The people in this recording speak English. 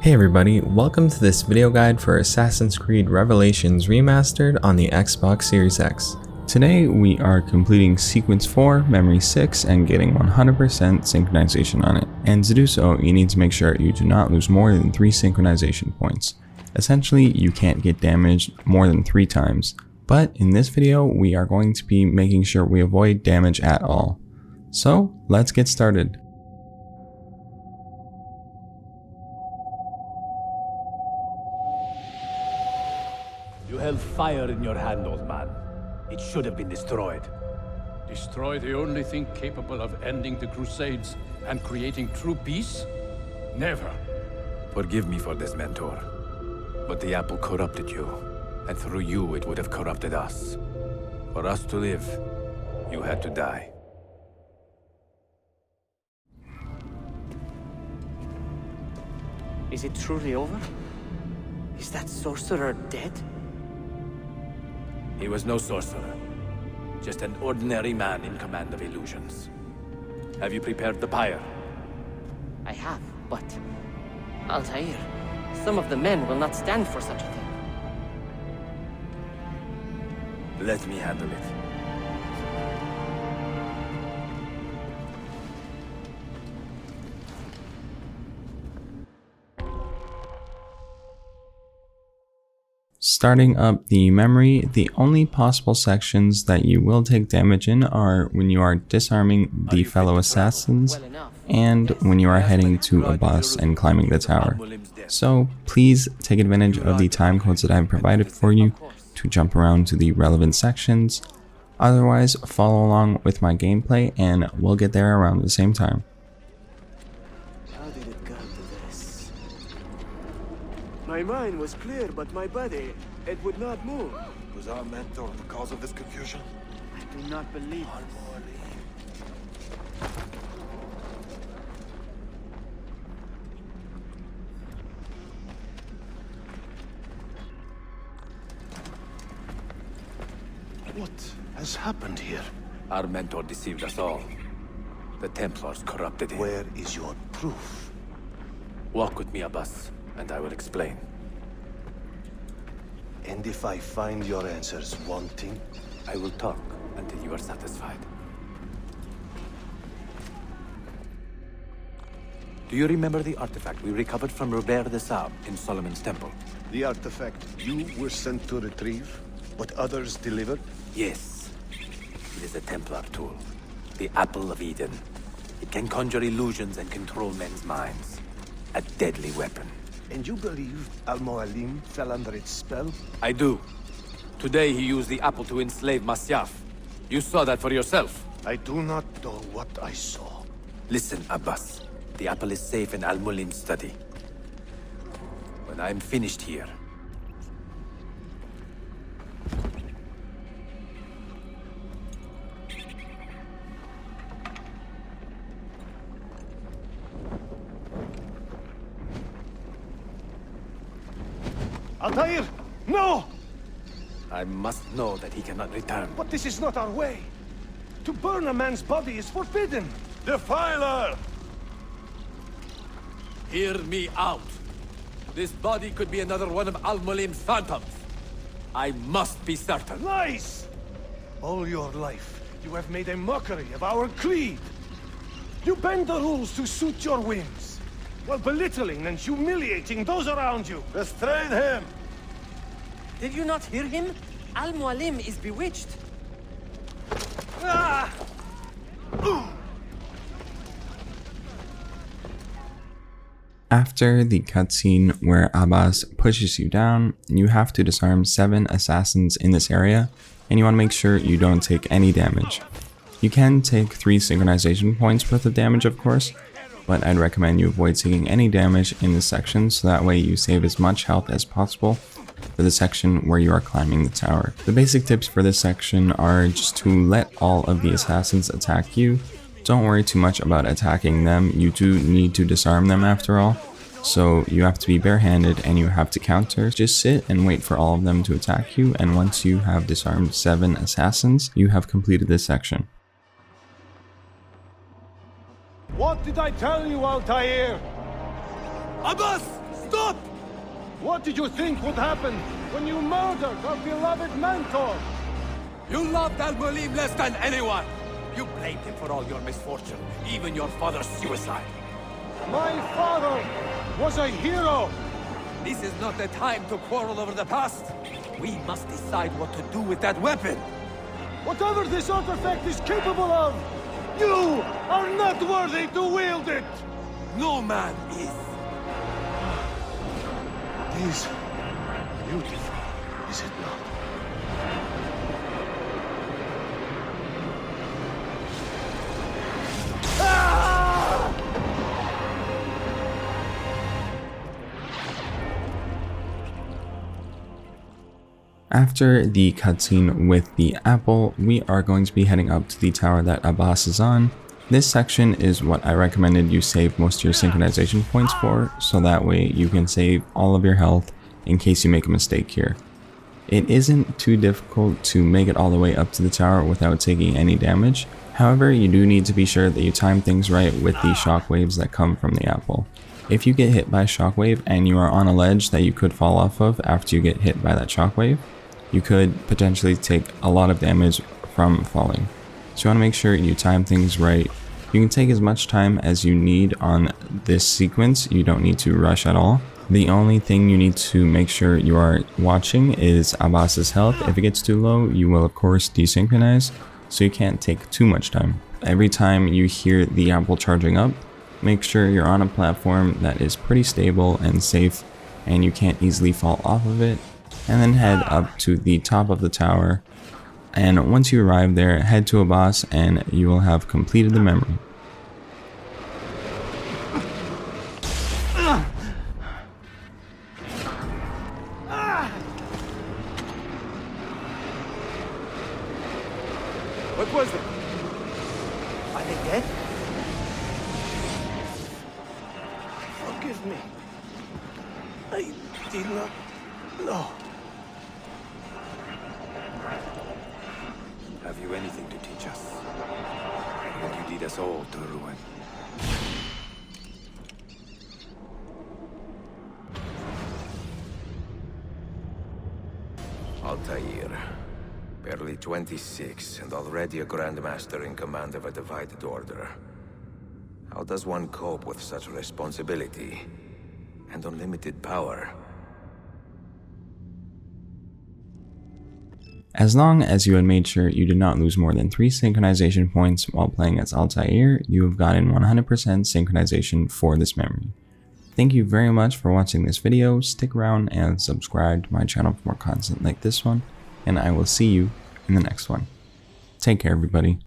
Hey everybody, welcome to this video guide for Assassin's Creed Revelations Remastered on the Xbox Series X. Today we are completing Sequence 4, Memory 6, and getting 100% synchronization on it. And to do so, you need to make sure you do not lose more than 3 synchronization points. Essentially, you can't get damaged more than 3 times. But in this video, we are going to be making sure we avoid damage at all. So, let's get started. You held fire in your hand, old man. It should have been destroyed. Destroy the only thing capable of ending the Crusades and creating true peace? Never. Forgive me for this, Mentor. But the apple corrupted you, and through you it would have corrupted us. For us to live, you had to die. Is it truly over? Is that sorcerer dead? He was no sorcerer. Just an ordinary man in command of illusions. Have you prepared the pyre? I have, but... Altair, some of the men will not stand for such a thing. Let me handle it. Starting up the memory, the only possible sections that you will take damage in are when you are disarming the fellow assassins and when you are heading to Abbas and climbing the tower. So please take advantage of the time codes that I have provided for you to jump around to the relevant sections. Otherwise, follow along with my gameplay and we'll get there around the same time. My mind was clear, but my body, it would not move. Was our mentor the cause of this confusion? I do not believe What has happened here? Our mentor deceived us all. The Templars corrupted him. Where is your proof? Walk with me, Abbas, and I will explain. And if I find your answers wanting? I will talk until you are satisfied. Do you remember the artifact we recovered from Robert de Sable in Solomon's temple? The artifact you were sent to retrieve, but others delivered? Yes. It is a Templar tool. The Apple of Eden. It can conjure illusions and control men's minds. A deadly weapon. And you believe Mualim fell under its spell? I do. Today he used the apple to enslave Masyaf. You saw that for yourself. I do not know what I saw. Listen, Abbas. The apple is safe in Mualim's study. When I'm finished here... Altair! No! I must know that he cannot return. But this is not our way. To burn a man's body is forbidden. Defiler! Hear me out. This body could be another one of Mualim's phantoms. I must be certain. Lies! All your life, you have made a mockery of our creed. You bend the rules to suit your whims, while belittling and humiliating those around you. Restrain him! Did you not hear him? Mualim is bewitched. Ah! After the cutscene where Abbas pushes you down, you have to disarm 7 assassins in this area, and you want to make sure you don't take any damage. You can take 3 synchronization points worth of damage, of course, but I'd recommend you avoid taking any damage in this section so that way you save as much health as possible for the section where you are climbing the tower. The basic tips for this section are just to let all of the assassins attack you. Don't worry too much about attacking them, you do need to disarm them after all, so you have to be barehanded and you have to counter. Just sit and wait for all of them to attack you, and once you have disarmed 7 assassins, you have completed this section. What did I tell you, Altair? Abbas! Stop! What did you think would happen when you murdered our beloved mentor? You loved Mualim less than anyone! You blamed him for all your misfortune, even your father's suicide. My father was a hero! This is not the time to quarrel over the past. We must decide what to do with that weapon. Whatever this artifact is capable of, you are not worthy to wield it! No man is. It is beautiful, is it not? After the cutscene with the apple, we are going to be heading up to the tower that Abbas is on. This section is what I recommended you save most of your synchronization points for, so that way you can save all of your health in case you make a mistake here. It isn't too difficult to make it all the way up to the tower without taking any damage. However, you do need to be sure that you time things right with the shockwaves that come from the apple. If you get hit by a shockwave and you are on a ledge that you could fall off of after you get hit by that shockwave, you could potentially take a lot of damage from falling. So you want to make sure you time things right. You can take as much time as you need on this sequence. You don't need to rush at all. The only thing you need to make sure you are watching is Abbas's health. If it gets too low, you will of course desynchronize, so you can't take too much time. Every time you hear the apple charging up, make sure you're on a platform that is pretty stable and safe and you can't easily fall off of it. And then head up to the top of the tower, and once you arrive there, head to Abbas and you will have completed the memory. What was it? Are they dead? Forgive me. I did not know. Have you anything to teach us? Or will you lead us all to ruin? Altair. Barely 26, and already a Grandmaster in command of a divided order. How does one cope with such responsibility and unlimited power? As long as you had made sure you did not lose more than 3 synchronization points while playing as Altair, you have gotten 100% synchronization for this memory. Thank you very much for watching this video. Stick around and subscribe to my channel for more content like this one, and I will see you in the next one. Take care, everybody.